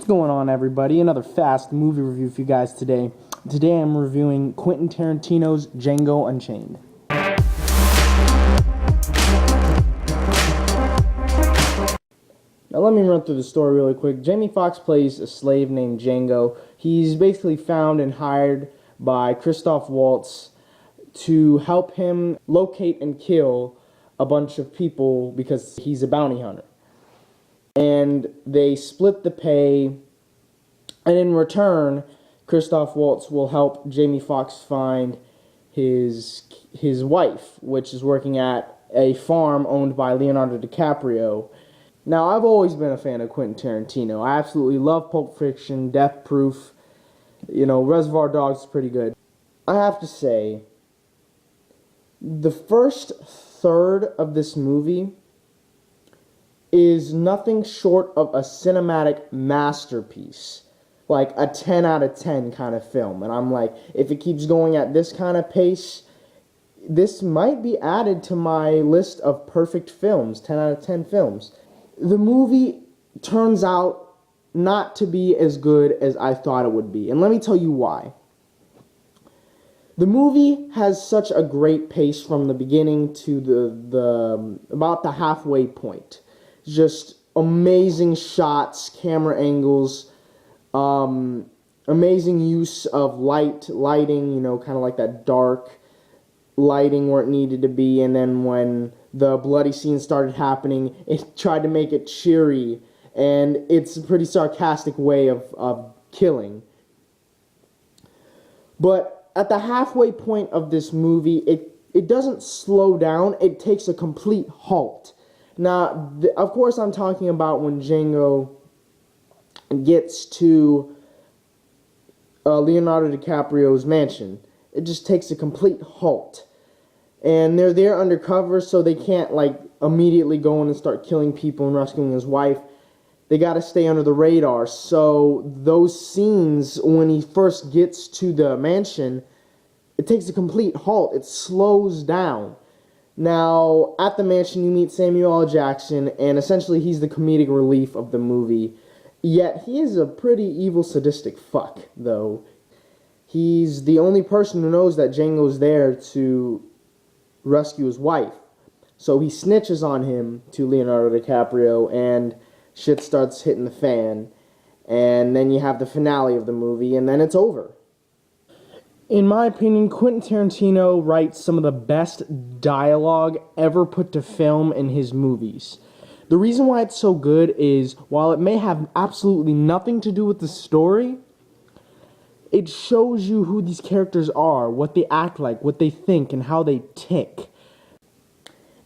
What's going on, everybody? Another fast movie review for you guys today. Today I'm reviewing Quentin Tarantino's Django Unchained. Now let me run through the story really quick. Jamie Foxx plays a slave named Django. He's basically found and hired by Christoph Waltz to help him locate and kill a bunch of people because he's a bounty hunter. And they split the pay, and in return, Christoph Waltz will help Jamie Foxx find his wife, which is working at a farm owned by Leonardo DiCaprio. Now, I've always been a fan of Quentin Tarantino. I absolutely love Pulp Fiction, Death Proof, Reservoir Dogs is pretty good. I have to say, the first third of this movie is nothing short of a cinematic masterpiece. Like a 10 out of 10 kind of film. And I'm like, if it keeps going at this kind of pace, this might be added to my list of perfect films, 10 out of 10 films. The movie turns out not to be as good as I thought it would be. And let me tell you why. The movie has such a great pace from the beginning to about the halfway point. Just amazing shots, camera angles, amazing use of lighting, kind of like that dark lighting where it needed to be. And then when the bloody scene started happening, it tried to make it cheery, and it's a pretty sarcastic way of killing. But at the halfway point of this movie, it doesn't slow down, it takes a complete halt. Now, of course, I'm talking about when Django gets to Leonardo DiCaprio's mansion. It just takes a complete halt. And they're there undercover, so they can't, immediately go in and start killing people and rescuing his wife. They got to stay under the radar. So those scenes, when he first gets to the mansion, it takes a complete halt. It slows down. Now, at the mansion, you meet Samuel L. Jackson, and essentially he's the comedic relief of the movie. Yet, he is a pretty evil, sadistic fuck, though. He's the only person who knows that Django's there to rescue his wife. So he snitches on him to Leonardo DiCaprio, and shit starts hitting the fan. And then you have the finale of the movie, and then it's over. In my opinion, Quentin Tarantino writes some of the best dialogue ever put to film in his movies. The reason why it's so good is, while it may have absolutely nothing to do with the story, it shows you who these characters are, what they act like, what they think, and how they tick.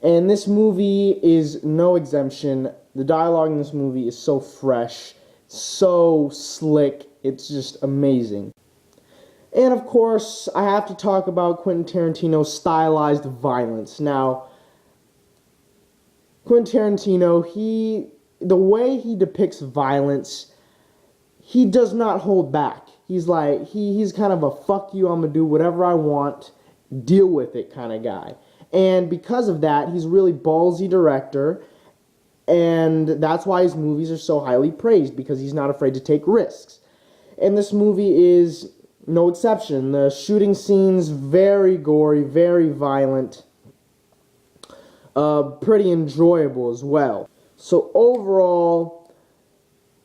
And this movie is no exemption. The dialogue in this movie is so fresh, so slick, it's just amazing. And of course, I have to talk about Quentin Tarantino's stylized violence. Now, Quentin Tarantino, the way he depicts violence, he does not hold back. He's kind of a fuck you, I'm gonna do whatever I want, deal with it kind of guy. And because of that, he's a really ballsy director, and that's why his movies are so highly praised, because he's not afraid to take risks. And this movie is no exception. The shooting scenes, very gory, very violent, pretty enjoyable as well. So overall,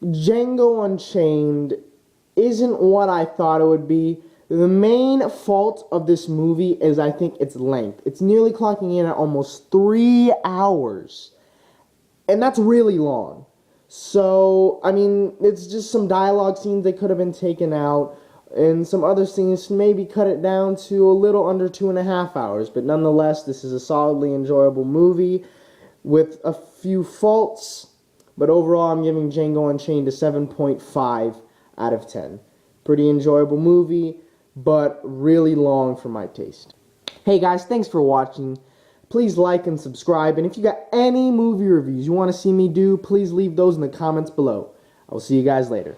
Django Unchained isn't what I thought it would be. The main fault of this movie is, I think, its length. It's nearly clocking in at almost 3 hours. And that's really long. So, it's just some dialogue scenes that could have been taken out, and some other scenes maybe cut it down to a little under 2.5 hours. But nonetheless, this is a solidly enjoyable movie with a few faults. But overall, I'm giving Django Unchained a 7.5 out of 10. Pretty enjoyable movie, but really long for my taste. Hey guys, thanks for watching. Please like and subscribe. And if you got any movie reviews you want to see me do, please leave those in the comments below. I will see you guys later.